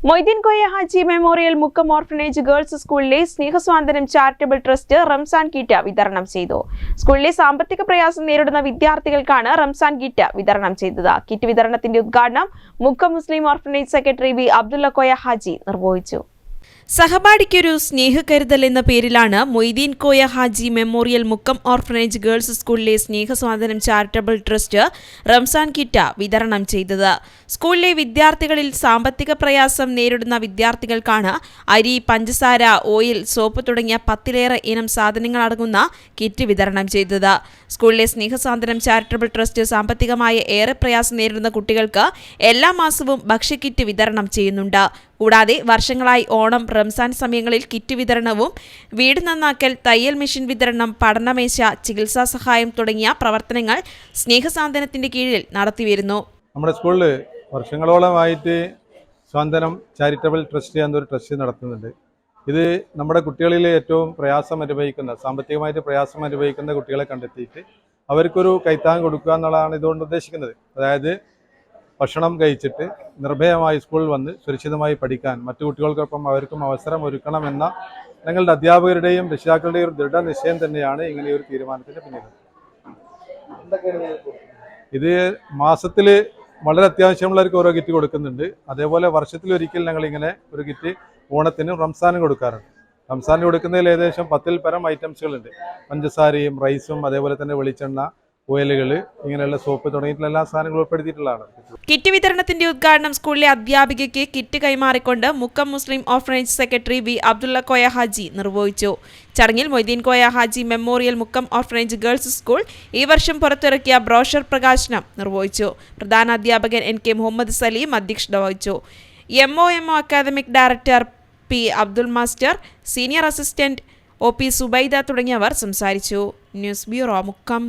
Moideen Koya Haji memorial Mukkam orphanage girls സ്കൂളിലെ സ്നേഹസ്വാതന്ത്ര്യം charitable trust Ramzan kit വിതരണം ചെയ്തു. സ്കൂളിലെ സാമ്പത്തിക പ്രയാസം നേരിടുന്ന വിദ്യാർത്ഥികൾക്കാണ് റംസാൻ കിറ്റ് വിതരണം ചെയ്തത്. കിറ്റ് വിതരണത്തിന്റെ ഉദ്ഘാടനം Mukkam Muslim orphanage secretary V Abdulla Koya Haji നിർവഹിച്ചു. സഹപാഠിക്കൊരു സ്നേഹകരുതൽ എന്ന പേരിലാണ് Moideen Koya Haji memorial Mukkam orphanage girls സ്കൂളിലെ സ്നേഹസ്വാതന്ത്ര്യം ചാരിറ്റബിൾ ട്രസ്റ്റ് റംസാൻ കിറ്റ് വിതരണം ചെയ്തത്. സ്കൂളിലെ വിദ്യാർത്ഥികളിൽ സാമ്പത്തിക പ്രയാസം നേരിടുന്ന വിദ്യാർത്ഥികൾക്കാണ് അരി, പഞ്ചസാര, ഓയിൽ, സോപ്പ് തുടങ്ങിയ 10-ലേറെ ഇനം സാധനങ്ങൾ അടങ്ങുന്ന കിറ്റ് വിതരണം ചെയ്തത്. സ്കൂളിലെ സ്നേഹസ്വാതന്ത്ര്യം ചാരിറ്റബിൾ ട്രസ്റ്റ് സാമ്പത്തികമായി ഏറെ പ്രയാസം നേരിടുന്ന കുട്ടികൾക്ക് എല്ലാ മാസവും ഭക്ഷ്യക്കിറ്റ് വിതരണം ചെയ്യുന്നുണ്ട്. കൂടാതെ വർഷങ്ങളായി ഓണം, റംസാൻ സമയങ്ങളിൽ കിറ്റ് വിതരണവും വീട് നന്നാക്കൽ, തയ്യൽ മെഷീൻ വിതരണം, പഠനമേശ, ചികിത്സാ സഹായം തുടങ്ങിയ പ്രവർത്തനങ്ങൾ സ്നേഹസാന്ത്വനത്തിന്റെ കീഴിൽ നടത്തിവരുന്നു. നമ്മുടെ സ്കൂളിൽ വർഷങ്ങളോളമായിട്ട് സ്വാതന്ത്ര്യം ചാരിറ്റബിൾ ട്രസ്റ്റ് എന്നൊരു ട്രസ്റ്റ് നടത്തുന്നുണ്ട്. ഇത് നമ്മുടെ കുട്ടികളിൽ ഏറ്റവും സാമ്പത്തികമായിട്ട് പ്രയാസം അനുഭവിക്കുന്ന കുട്ടികളെ കണ്ടെത്തിയിട്ട് അവർക്കൊരു കൈത്താങ് കൊടുക്കുക എന്നുള്ളതാണ് ഇതുകൊണ്ട് ഉദ്ദേശിക്കുന്നത്. അതായത് ഭക്ഷണം കഴിച്ചിട്ട് നിർഭയമായി സ്കൂളിൽ വന്ന് സുരക്ഷിതമായി പഠിക്കാൻ മറ്റു കുട്ടികൾക്കൊപ്പം അവർക്കും അവസരം ഒരുക്കണമെന്ന ഞങ്ങളുടെ അധ്യാപകരുടെയും രക്ഷിതാക്കളുടെയും ഒരു ദൃഢനിശ്ചയം തന്നെയാണ് ഇങ്ങനെ ഒരു തീരുമാനത്തിന് പിന്നിൽ. ഇത് മാസത്തിൽ വളരെ അത്യാവശ്യമുള്ളവർക്ക് ഓരോ കിറ്റ് കൊടുക്കുന്നുണ്ട്. അതേപോലെ വർഷത്തിലൊരിക്കൽ ഞങ്ങളിങ്ങനെ ഒരു കിറ്റ് ഓണത്തിനും റംസാനും കൊടുക്കാറുണ്ട്. റംസാനിന് കൊടുക്കുന്നതിൽ ഏകദേശം 10-ൽ പരം ഐറ്റംസുകളുണ്ട്. പഞ്ചസാരയും റൈസും അതേപോലെ തന്നെ വെളിച്ചെണ്ണ, ഓയിലുകൾ, ഇങ്ങനെയുള്ള സോപ്പ് തുടങ്ങിയിട്ടുള്ള എല്ലാ സാധനങ്ങളും ഉൾപ്പെടുത്തിയിട്ടുള്ളതാണ്. കിറ്റ് വിതരണത്തിന്റെ ഉദ്ഘാടനം സ്കൂളിലെ അധ്യാപികയ്ക്ക് കിറ്റ് കൈമാറിക്കൊണ്ട് Mukkam Muslim orphanage secretary V Abdulla Koya Haji നിർവഹിച്ചു. ചടങ്ങിൽ Moideen Koya Haji memorial Mukkam orphanage girls school ഈ വർഷം പുറത്തിറക്കിയ ബ്രോഷർ പ്രകാശനം നിർവഹിച്ചു. പ്രധാന അധ്യാപകൻ NK മുഹമ്മദ് സലീം അധ്യക്ഷത വഹിച്ചു. MOMO academic director P Abdul master, senior assistant OP Subaida തുടങ്ങിയവർ സംസാരിച്ചു. News bureau, Mukkam.